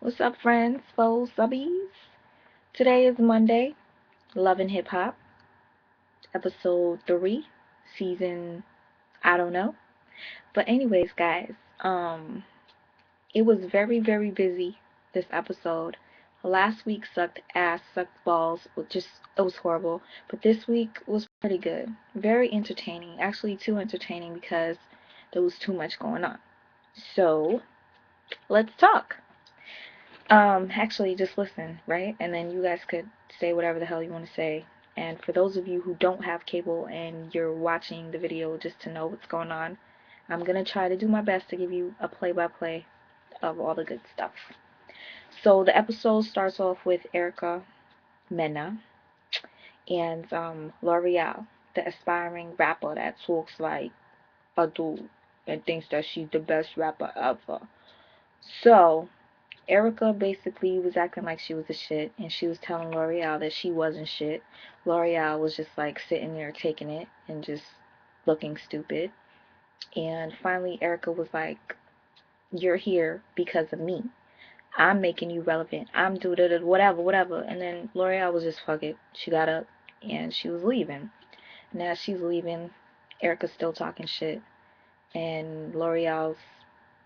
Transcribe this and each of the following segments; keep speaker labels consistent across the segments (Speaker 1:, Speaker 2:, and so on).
Speaker 1: What's up, friends, foes, subbies? Today is Monday, Love and Hip Hop, episode 3, season, I don't know. But anyways, guys, it was very, very busy this episode. Last week sucked ass, sucked balls, it was horrible. But this week was pretty good. Very entertaining. Actually, too entertaining because there was too much going on. So, let's talk. Actually, just listen, right? And then you guys could say whatever the hell you want to say. And for those of you who don't have cable and you're watching the video just to know what's going on, I'm going to try to do my best to give you a play-by-play of all the good stuff. So the episode starts off with Erica Mena and L'Oreal, the aspiring rapper that talks like a dude and thinks that she's the best rapper ever. So Erica basically was acting like she was the shit, and she was telling L'Oreal that she wasn't shit. L'Oreal was just like sitting there taking it and just looking stupid. And finally, Erica was like, "You're here because of me. I'm making you relevant. I'm doing it, whatever, whatever." And then L'Oreal was just, fuck it. She got up and she was leaving. And as she's leaving, Erica's still talking shit. And L'Oreal's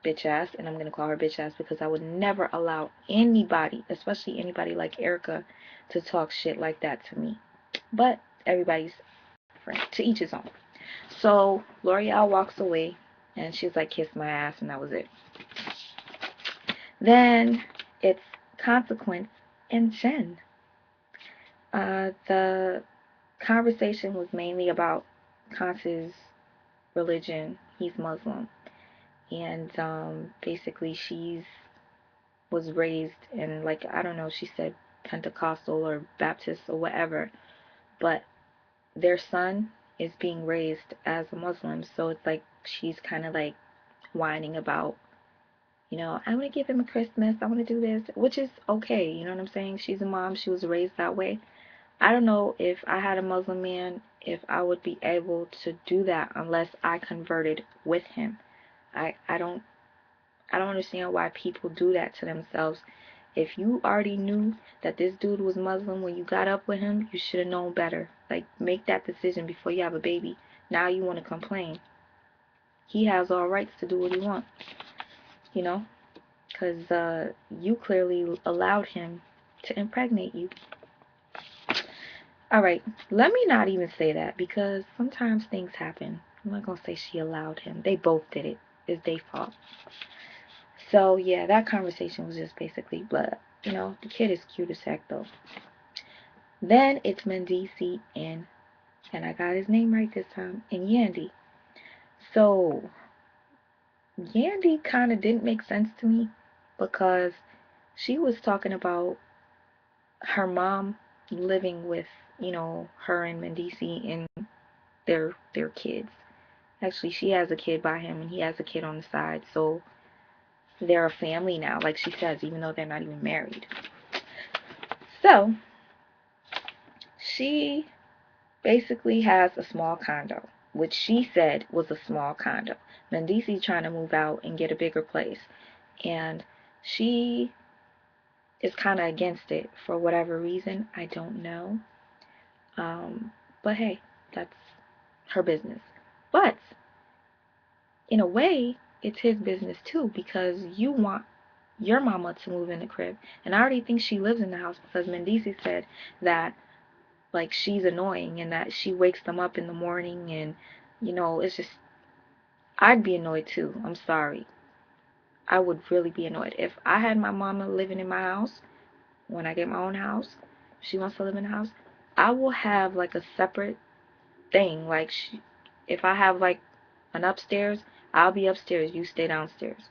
Speaker 1: bitch ass, and I'm going to call her bitch ass because I would never allow anybody, especially anybody like Erica, to talk shit like that to me. But everybody's different, to each his own. So L'Oreal walks away and she's like, kiss my ass, and that was it. Then it's Consequence and Jen. The conversation was mainly about Conse's religion. He's Muslim. And basically she was raised in, like, I don't know, she said Pentecostal or Baptist or whatever, but their son is being raised as a Muslim, so it's like she's kind of like whining about, I want to give him a Christmas, I want to do this, which is okay, you know what I'm saying? She's a mom, she was raised that way. I don't know if I had a Muslim man, if I would be able to do that unless I converted with him. I don't understand why people do that to themselves. If you already knew that this dude was Muslim when you got up with him, you should have known better. Like, make that decision before you have a baby. Now you want to complain. He has all rights to do what he wants, you know? Because you clearly allowed him to impregnate you. Alright, let me not even say that because sometimes things happen. I'm not going to say she allowed him. They both did it. It's their fault. So, yeah, that conversation was just basically blah. The kid is cute as heck, though. Then it's Mendeecees and I got his name right this time, and Yandy. So, Yandy kind of didn't make sense to me because she was talking about her mom living with, her and Mendeecees and their kids. Actually, she has a kid by him, and he has a kid on the side, so they're a family now, like she says, even though they're not even married. So, she basically has a small condo, which she said was a small condo. Mendeecees trying to move out and get a bigger place, and she is kind of against it for whatever reason. I don't know. But hey, that's her business. But in a way, it's his business too because you want your mama to move in the crib, and I already think she lives in the house because Mendeecees said that like she's annoying and that she wakes them up in the morning and it's just, I'd be annoyed too. I'm sorry. I would really be annoyed. If I had my mama living in my house, when I get my own house, if she wants to live in the house, I will have like a separate thing. Like, if I have like an upstairs, I'll be upstairs, you stay downstairs.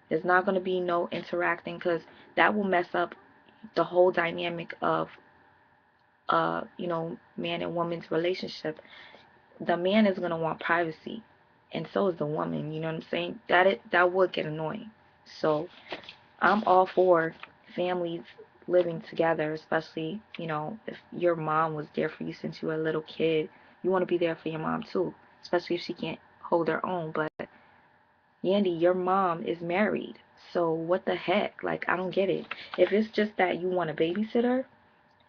Speaker 1: There's not going to be no interacting because that will mess up the whole dynamic of, man and woman's relationship. The man is going to want privacy, and so is the woman, you know what I'm saying? That would get annoying. So I'm all for families living together, especially, if your mom was there for you since you were a little kid. You want to be there for your mom too, especially if she can't hold her own. But Yandy, your mom is married, So what the heck? Like, I don't get it. If it's just that you want a babysitter,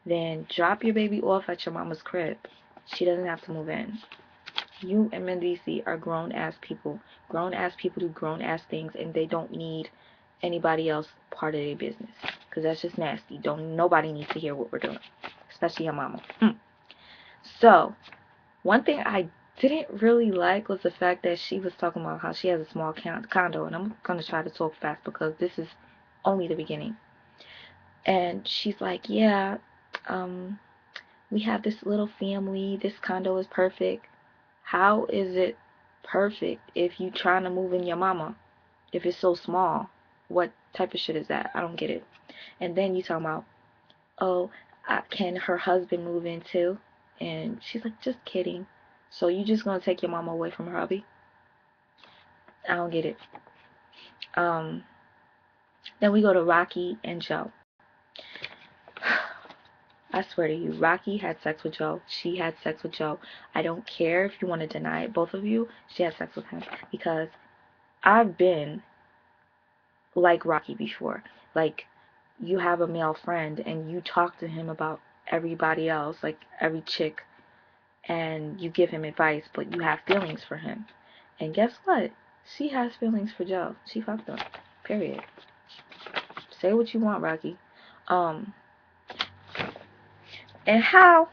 Speaker 1: then drop your baby off at your mama's crib. She doesn't have to move in. You and Mendeecees are grown ass people. Grown ass people do grown ass things, and they don't need anybody else part of their business. Because that's just nasty. Nobody needs to hear what we're doing. Especially your mama. So, one thing I didn't really like was the fact that she was talking about how she has a small condo. And I'm going to try to talk fast because this is only the beginning. And she's like, yeah, we have this little family. This condo is perfect. How is it perfect if you trying to move in your mama? If it's so small, what type of shit is that? I don't get it. And then you talking about, oh, can her husband move in too? And she's like, just kidding. So you just gonna take your mama away from her hubby? I don't get it. Then we go to Rocky and Joe. I swear to you, Rocky had sex with Joe. She had sex with Joe. I don't care if you want to deny it, both of you. She had sex with him because I've been like Rocky before. Like, you have a male friend and you talk to him about everybody else, like every chick, and you give him advice, but you have feelings for him. And guess what? She has feelings for Joe. She fucked him. Period. Say what you want, Rocky. And how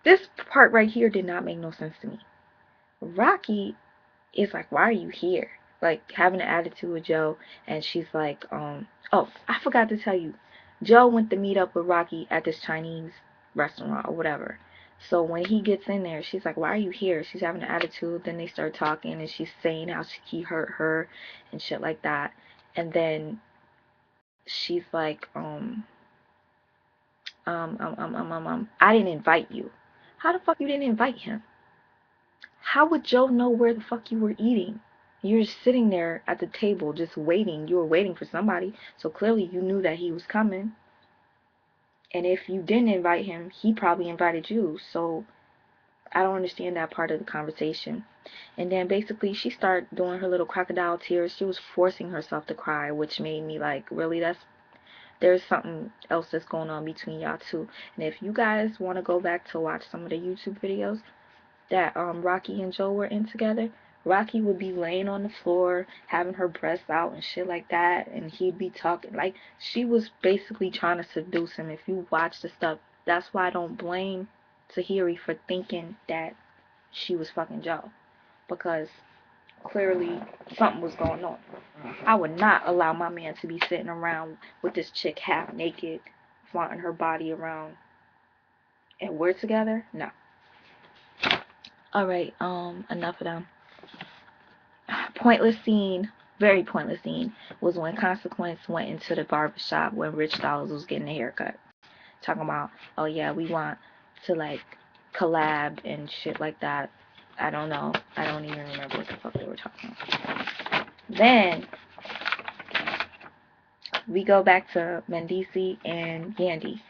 Speaker 1: this part right here did not make no sense to me. Rocky is like, why are you here? Like, having an attitude with Joe, and she's like, oh, I forgot to tell you, Joe went to meet up with Rocky at this Chinese restaurant or whatever. So when he gets in there, she's like, why are you here? She's having an attitude. Then they start talking, and she's saying how he hurt her and shit like that. And then she's like, I didn't invite you. How the fuck you didn't invite him? How would Joe know where the fuck you were eating? You're just sitting there at the table just waiting. You were waiting for somebody. So clearly you knew that he was coming. And if you didn't invite him, he probably invited you. So I don't understand that part of the conversation. And then basically she started doing her little crocodile tears. She was forcing herself to cry, which made me like, really? There's something else that's going on between y'all two. And if you guys want to go back to watch some of the YouTube videos that Rocky and Joe were in together, Rocky would be laying on the floor having her breasts out and shit like that, and he'd be talking like she was basically trying to seduce him. If you watch the stuff, that's why I don't blame Tahiri for thinking that she was fucking Joe, because clearly something was going on. I would not allow my man to be sitting around with this chick half naked, flaunting her body around, and we're together. No. Alright, enough of them. Pointless scene, very pointless scene, was when Consequence went into the barber shop when Rich Dollaz was getting a haircut. Talking about, oh yeah, we want to like collab and shit like that. I don't know. I don't even remember what the fuck they were talking about. Then we go back to Mendeecees and Yandy.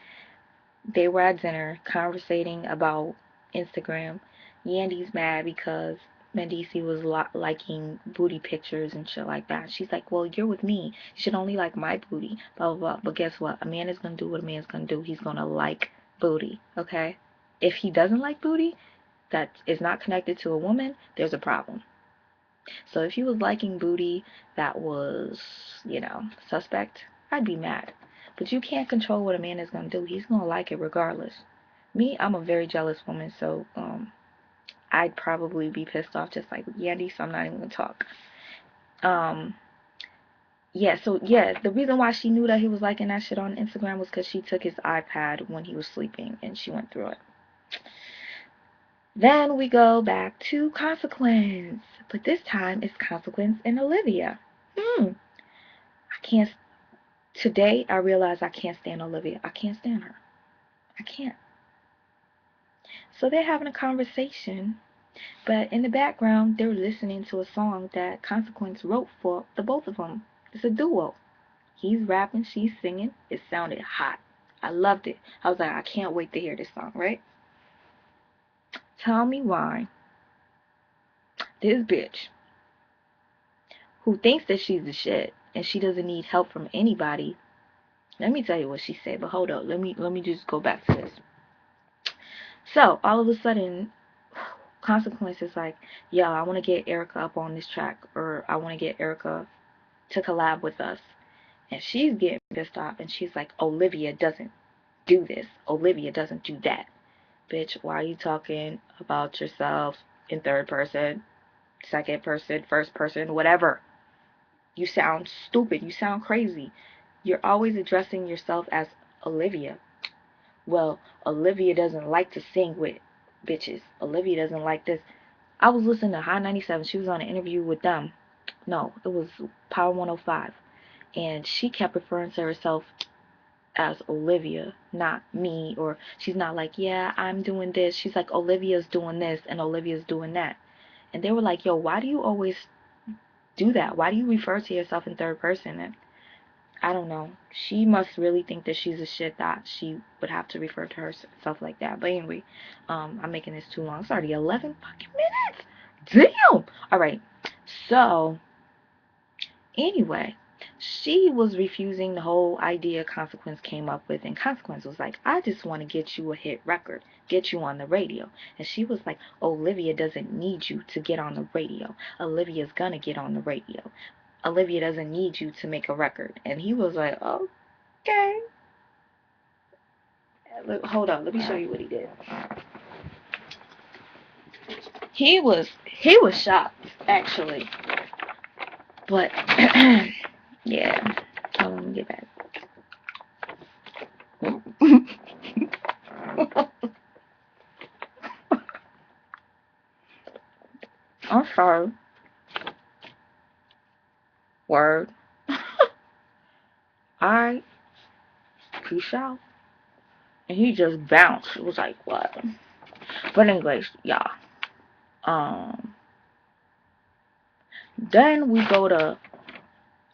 Speaker 1: They were at dinner conversating about Instagram. Yandy's mad because Mendeecees was liking booty pictures and shit like that. She's like, well, you're with me. You should only like my booty. Blah, blah, blah. But guess what? A man is going to do what a man's going to do. He's going to like booty. Okay? If he doesn't like booty that is not connected to a woman, there's a problem. So if he was liking booty that was, suspect, I'd be mad. But you can't control what a man is going to do. He's going to like it regardless. Me, I'm a very jealous woman, so I'd probably be pissed off just like Yandy, so I'm not even going to talk. The reason why she knew that he was liking that shit on Instagram was because she took his iPad when he was sleeping, and she went through it. Then we go back to Consequence. But this time it's Consequence and Olivia. I can't. Today I realize I can't stand Olivia. I can't stand her. I can't. So they're having a conversation, but in the background they're listening to a song that Consequence wrote for the both of them. It's a duo. He's rapping, she's singing. It sounded hot. I loved it. I was like, I can't wait to hear this song, right? Tell me why this bitch, who thinks that she's the shit, and she doesn't need help from anybody. Let me tell you what she said, but hold up. Let me just go back to this. So, all of a sudden, Consequence is like, yo, I want to get Erica up on this track, or I want to get Erica to collab with us. And she's getting pissed off, and she's like, Olivia doesn't do this. Olivia doesn't do that. Bitch, why are you talking about yourself in third person, second person, first person, whatever? You sound stupid. You sound crazy. You're always addressing yourself as Olivia. Well, Olivia doesn't like to sing with bitches. Olivia doesn't like this. I was listening to High 97. She was on an interview with them. No, it was Power 105. And she kept referring to herself as Olivia, not me. Or she's not like, yeah, I'm doing this. She's like, Olivia's doing this and Olivia's doing that. And they were like, yo, why do you always do that? Why do you refer to yourself in third person? And I don't know. She must really think that she's a shit that she would have to refer to herself like that. But anyway, I'm making this too long. It's already 11 fucking minutes. Damn. All right. So, anyway, she was refusing the whole idea Consequence came up with. And Consequence was like, I just want to get you a hit record, get you on the radio. And she was like, Olivia doesn't need you to get on the radio. Olivia's gonna get on the radio. Olivia doesn't need you to make a record. And he was like, okay. Look, hold on, let me show you what he did. He was shocked, actually. But yeah. Hold on, let me get back. I'm sorry. Word. Alright. Peace out. And he just bounced. It was like, what? But anyways, y'all. Then we go to,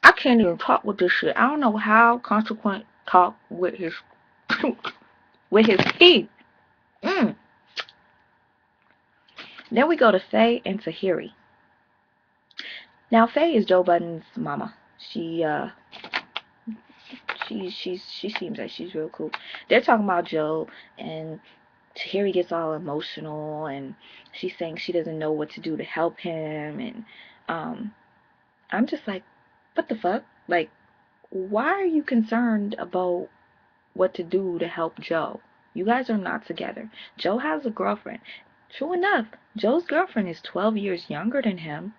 Speaker 1: I can't even talk with this shit. I don't know how Consequent talk with his with his teeth. Then we go to Faye and Tahiri. Now Faye is Joe Budden's mama. She seems like she's real cool. They're talking about Joe, and Tahiri gets all emotional, and she's saying she doesn't know what to do to help him, and I'm just like, what the fuck? Like, why are you concerned about what to do to help Joe? You guys are not together. Joe has a girlfriend. True enough, Joe's girlfriend is 12 years younger than him.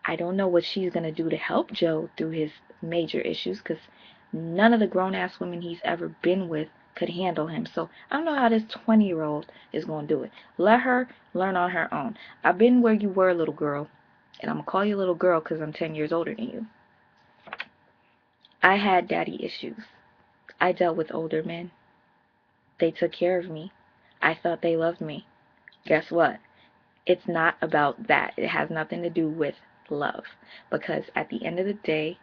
Speaker 1: I don't know what she's going to do to help Joe through his major issues, because none of the grown-ass women he's ever been with could handle him. So I don't know how this 20-year-old is going to do it. Let her learn on her own. I've been where you were, little girl. And I'm going to call you little girl because I'm 10 years older than you. I had daddy issues. I dealt with older men. They took care of me. I thought they loved me. Guess what? It's not about that. It has nothing to do with love. Because at the end of the day,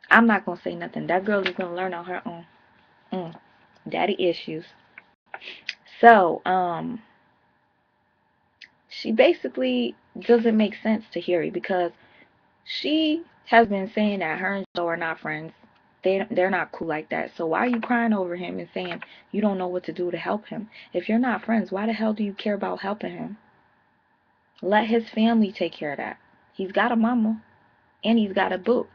Speaker 1: I'm not going to say nothing. That girl is going to learn on her own. Daddy issues. So, she basically doesn't make sense to Harry, because she has been saying that her and Joe are not friends. They're not cool like that. So why are you crying over him and saying you don't know what to do to help him? If you're not friends, why the hell do you care about helping him? Let his family take care of that. He's got a mama, and he's got a boo.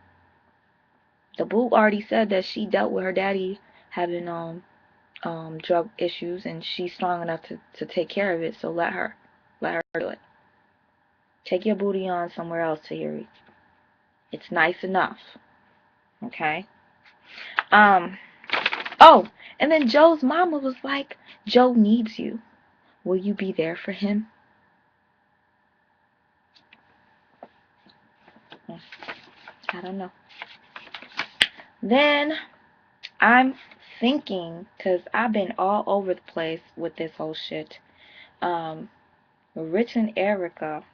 Speaker 1: The boo already said that she dealt with her daddy having drug issues, and she's strong enough to take care of it. So let her do it. Take your booty on somewhere else, Tahiri. It's nice enough. Okay? Oh, and then Joe's mama was like, Joe needs you. Will you be there for him? I don't know. Then I'm thinking, because I've been all over the place with this whole shit. Rich and Erica,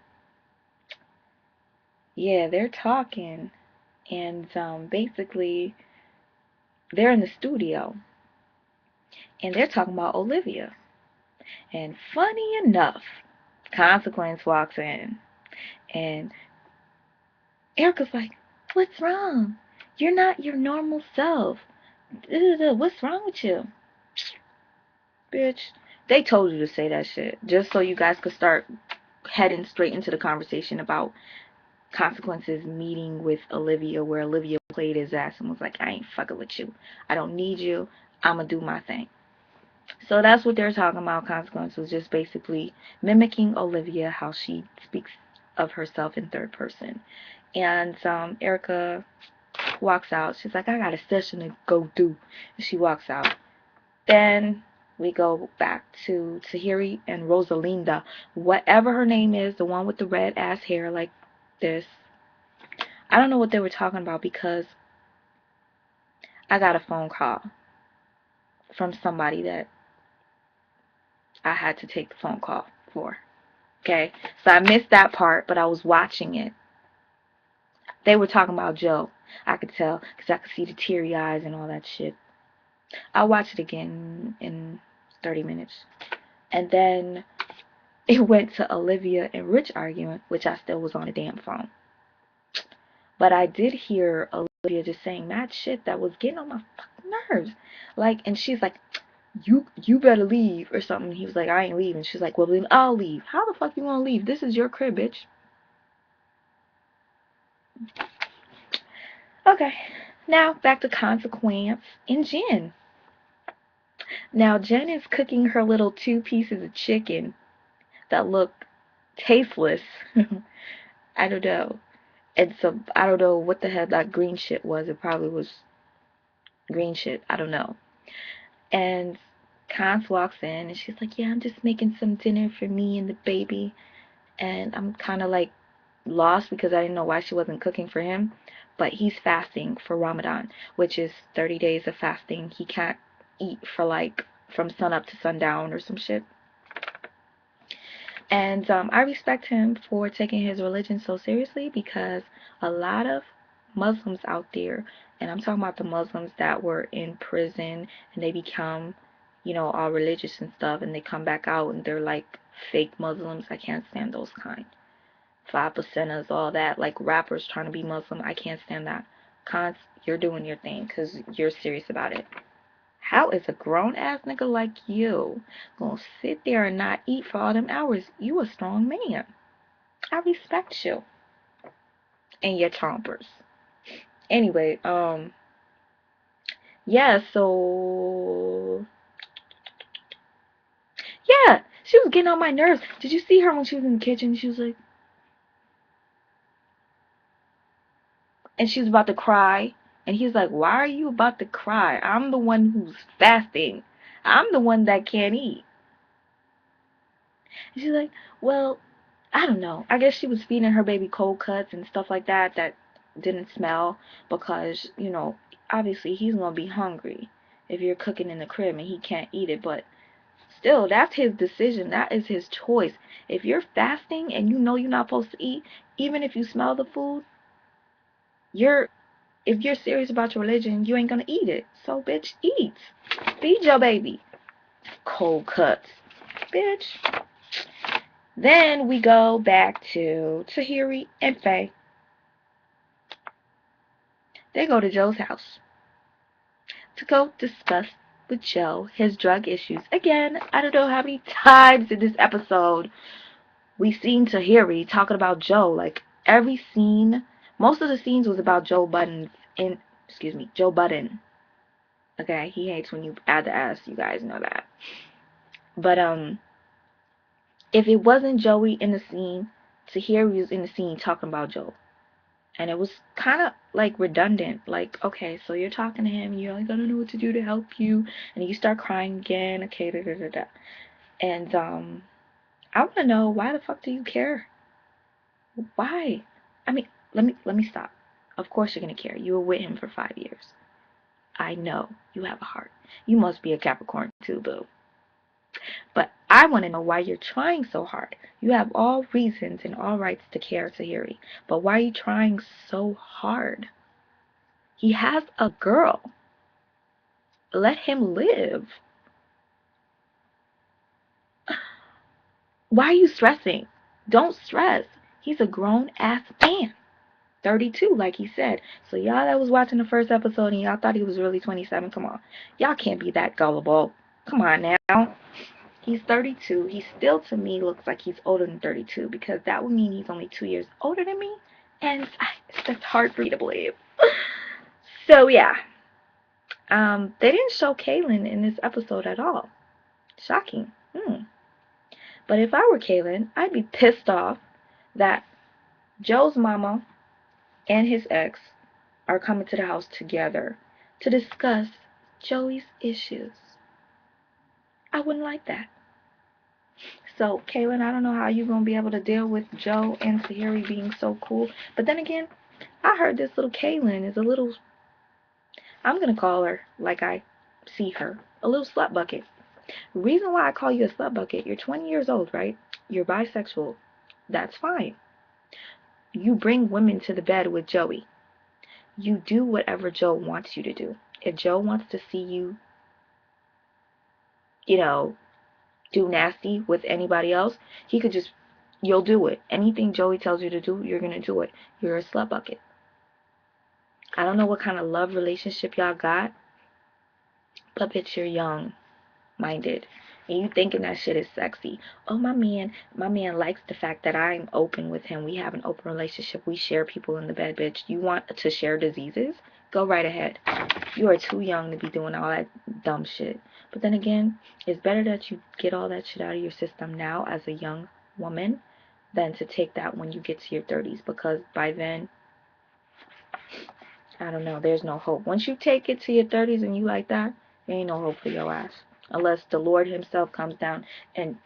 Speaker 1: yeah, they're talking, and basically they're in the studio, and they're talking about Olivia. And funny enough, Consequence walks in, And Erica's like, what's wrong? You're not your normal self. What's wrong with you? Bitch, they told you to say that shit just so you guys could start heading straight into the conversation about Consequences meeting with Olivia, where Olivia played his ass and was like, I ain't fucking with you. I don't need you. I'ma do my thing. So that's what they're talking about. Consequences, just basically mimicking Olivia, how she speaks of herself in third person. And Erica walks out. She's like, I got a session to go do. And she walks out. Then we go back to Tahiri and Rosalinda, whatever her name is, the one with the red ass hair like this. I don't know what they were talking about because I got a phone call from somebody that I had to take the phone call for. Okay, so I missed that part, but I was watching it. They were talking about Joe. I could tell because I could see the teary eyes and all that shit. I'll watch it again in 30 minutes. And then it went to Olivia and Rich arguing, which I still was on the damn phone. But I did hear Olivia just saying mad shit that was getting on my fucking nerves. Like, and she's like, you better leave or something. He was like, I ain't leaving. She's like, well then I'll leave. How the fuck you gonna leave? This is your crib, bitch. Okay, now back to Consequence and Jen. Now Jen is cooking her little 2 pieces of chicken that look tasteless. I don't know. And so I don't know what the hell that green shit was. It probably was green shit. I don't know. And Cons walks in and she's like, yeah, I'm just making some dinner for me and the baby. And I'm kind of like lost because I didn't know why she wasn't cooking for him. But he's fasting for Ramadan, which is 30 days of fasting. He can't eat for like from sun up to sundown or some shit. And I respect him for taking his religion so seriously because a lot of Muslims out there, and I'm talking about the Muslims that were in prison and they become, all religious and stuff, and they come back out and they're like fake Muslims. I can't stand those kind. 5%ers, all that, like rappers trying to be Muslim. I can't stand that. Cons, you're doing your thing because you're serious about it. How is a grown-ass nigga like you gonna sit there and not eat for all them hours? You a strong man. I respect you. And your chompers. Anyway, yeah, so... Yeah, she was getting on my nerves. Did you see her when she was in the kitchen? She was like... And she was about to cry. And he's like, why are you about to cry? I'm the one who's fasting. I'm the one that can't eat. And she's like, well, I don't know. I guess she was feeding her baby cold cuts and stuff like that that didn't smell because, obviously he's going to be hungry if you're cooking in the crib and he can't eat it. But still, that's his decision. That is his choice. If you're fasting and you know you're not supposed to eat, even if you smell the food, if you're serious about your religion, you ain't going to eat it. So, bitch, eat. Feed your baby. Cold cuts. Bitch. Then we go back to Tahiri and Faye. They go to Joe's house to go discuss with Joe his drug issues. Again, I don't know how many times in this episode we've seen Tahiri talking about Joe. Like every scene, most of the scenes was about Joe Budden. Joe Budden. Okay, he hates when you add the S. You guys know that. But if it wasn't Joey in the scene, Tahiri was in the scene talking about Joe. And it was kind of like redundant. Like, okay, so you're talking to him, you're like, I don't know what to do to help you, and you start crying again. Okay, da da da da. And I want to know, why the fuck do you care? Why? I mean, let me stop. Of course you're gonna care. You were with him for 5 years. I know you have a heart. You must be a Capricorn too, boo. But I want to know why you're trying so hard. You have all reasons and all rights to care, Tahiri. But why are you trying so hard? He has a girl. Let him live. Why are you stressing? Don't stress. He's a grown-ass man. 32, like he said. So y'all that was watching the first episode and y'all thought he was really 27, come on. Y'all can't be that gullible. Come on now. He's 32. He still, to me, looks like he's older than 32 because that would mean he's only 2 years older than me. And it's hard for me to believe. So, yeah. They didn't show Kaylin in this episode at all. Shocking. But if I were Kaylin, I'd be pissed off that Joe's mama and his ex are coming to the house together to discuss Joey's issues. I wouldn't like that. So, Kaylin, I don't know how you're going to be able to deal with Joe and Tahiri being so cool. But then again, I heard this little Kaylin is a little, I'm going to call her like I see her, a little slut bucket. Reason why I call you a slut bucket, you're 20 years old, right? You're bisexual. That's fine. You bring women to the bed with Joey. You do whatever Joe wants you to do. If Joe wants to see you, do nasty with anybody else, he could just, you'll do it. Anything Joey tells you to do, you're going to do it. You're a slut bucket. I don't know what kind of love relationship y'all got, but bitch, you're young-minded. And you thinking that shit is sexy. Oh, my man likes the fact that I'm open with him. We have an open relationship. We share people in the bed, bitch. You want to share diseases? Go right ahead. You are too young to be doing all that dumb shit. But then again, it's better that you get all that shit out of your system now as a young woman than to take that when you get to your 30s. Because by then, I don't know, there's no hope. Once you take it to your 30s and you like that, there ain't no hope for your ass. Unless the Lord himself comes down and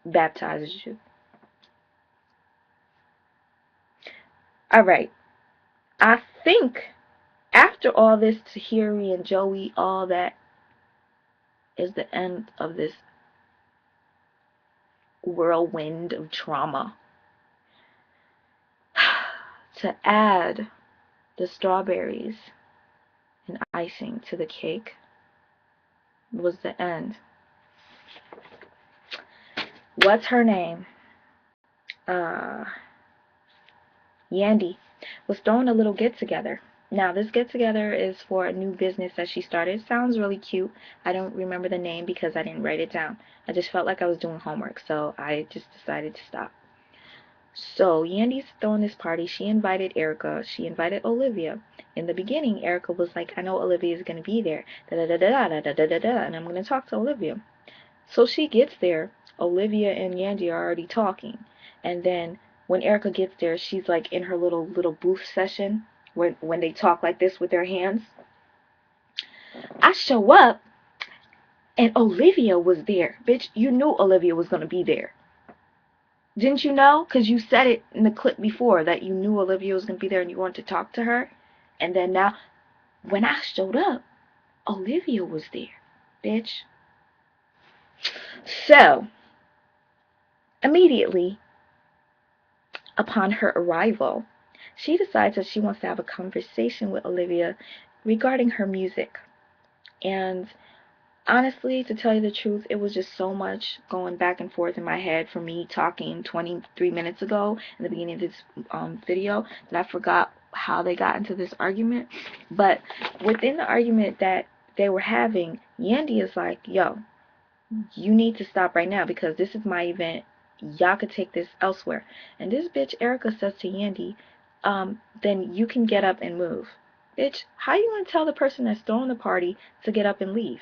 Speaker 1: baptizes you. Alright. I think after all this Tahiri and Joey, all that is the end of this whirlwind of trauma. To add the strawberries and icing to the cake was the end. What's her name? Yandy was throwing a little get-together. Now, this get-together is for a new business that she started. Sounds really cute. I don't remember the name because I didn't write it down. I just felt like I was doing homework, so I just decided to stop. So, Yandy's throwing this party. She invited Erica. She invited Olivia. In the beginning, Erica was like, I know Olivia is going to be there. Da-da-da-da-da-da-da-da-da, and I'm going to talk to Olivia. So she gets there. Olivia and Yandy are already talking. And then when Erica gets there, she's like in her little booth session when they talk like this with their hands. I show up and Olivia was there. Bitch, you knew Olivia was going to be there. Didn't you know? Because you said it in the clip before that you knew Olivia was going to be there and you wanted to talk to her. And then now, when I showed up, Olivia was there. Bitch. So, immediately, upon her arrival, she decides that she wants to have a conversation with Olivia regarding her music. And honestly, to tell you the truth, it was just so much going back and forth in my head from me talking 23 minutes ago in the beginning of this video that I forgot how they got into this argument. But within the argument that they were having, Yandy is like, yo, you need to stop right now because this is my event. Y'all could take this elsewhere. And this bitch Erica says to Yandy, then you can get up and move. Bitch, how you gonna tell the person that's throwing the party to get up and leave?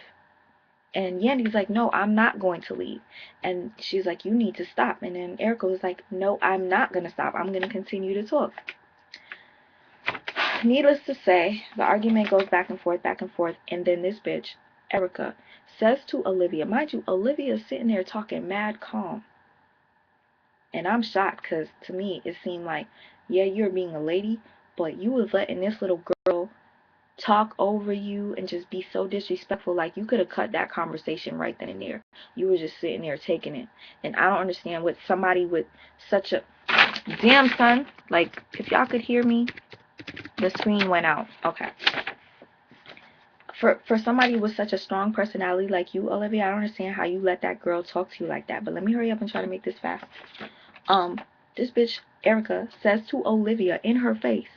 Speaker 1: And Yandy's like, no, I'm not going to leave. And she's like, you need to stop. And then Erica was like, no, I'm not going to stop. I'm going to continue to talk. Needless to say, the argument goes back and forth, and then this bitch, Erica, says to Olivia, mind you, Olivia's sitting there talking mad calm. And I'm shocked because to me it seemed like, yeah, you're being a lady, but you was letting this little girl talk over you and just be so disrespectful. Like, you could have cut that conversation right then and there. You were just sitting there taking it. And I don't understand what somebody with such a damn son, like, if y'all could hear me, the screen went out. Okay. For somebody with such a strong personality like you, Olivia, I don't understand how you let that girl talk to you like that. But let me hurry up and try to make this fast. This bitch, Erica, says to Olivia in her face,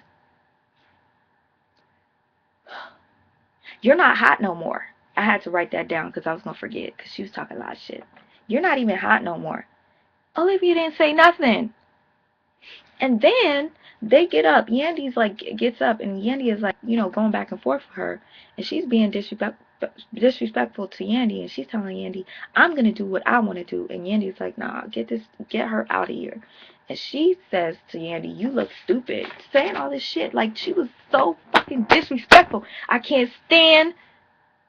Speaker 1: "You're not hot no more." I had to write that down because I was going to forget because she was talking a lot of shit. "You're not even hot no more." Olivia didn't say nothing. And then they get up. Yandy's like, gets up, and Yandy is like, going back and forth with her. And she's being disrespectful to Yandy. And she's telling Yandy, "I'm going to do what I want to do." And Yandy's like, "Nah, get her out of here." And she says to Yandy, "You look stupid." Saying all this shit. Like, she was so fucking disrespectful. I can't stand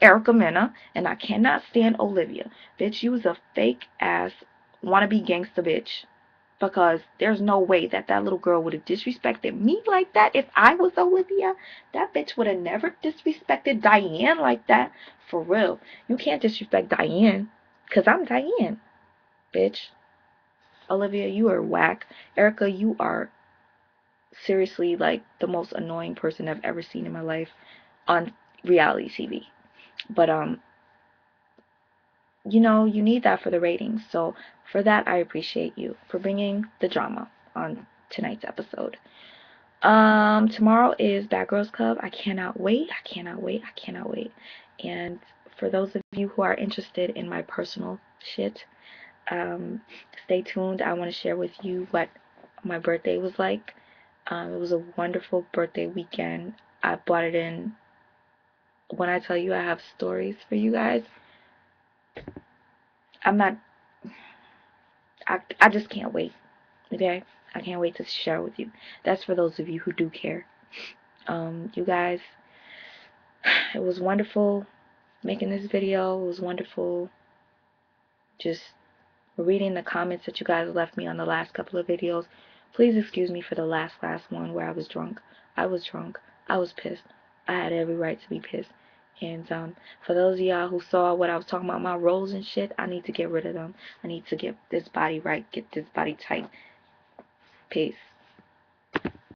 Speaker 1: Erica Mena, and I cannot stand Olivia. Bitch, you was a fake ass wannabe gangster bitch. Because there's no way that that little girl would have disrespected me like that if I was Olivia. That bitch would have never disrespected Diane like that. For real. You can't disrespect Diane. Because I'm Diane, bitch. Olivia, you are whack. Erica, you are seriously like the most annoying person I've ever seen in my life on reality TV. But you need that for the ratings. So for that, I appreciate you for bringing the drama on tonight's episode. Tomorrow is Bad Girls Club. I cannot wait. I cannot wait. I cannot wait. And for those of you who are interested in my personal shit, stay tuned. I want to share with you what my birthday was like. It was a wonderful birthday weekend. I brought it in. When I tell you I have stories for you guys, I'm not. I just can't wait. Okay, I can't wait to share with you. That's for those of you who do care. You guys, it was wonderful making this video. It was wonderful just reading the comments that you guys left me on the last couple of videos. Please excuse me for the last one where I was drunk. I was drunk. I was pissed. I had every right to be pissed. And for those of y'all who saw what I was talking about, my rolls and shit, I need to get rid of them. I need to get this body right, get this body tight. Peace.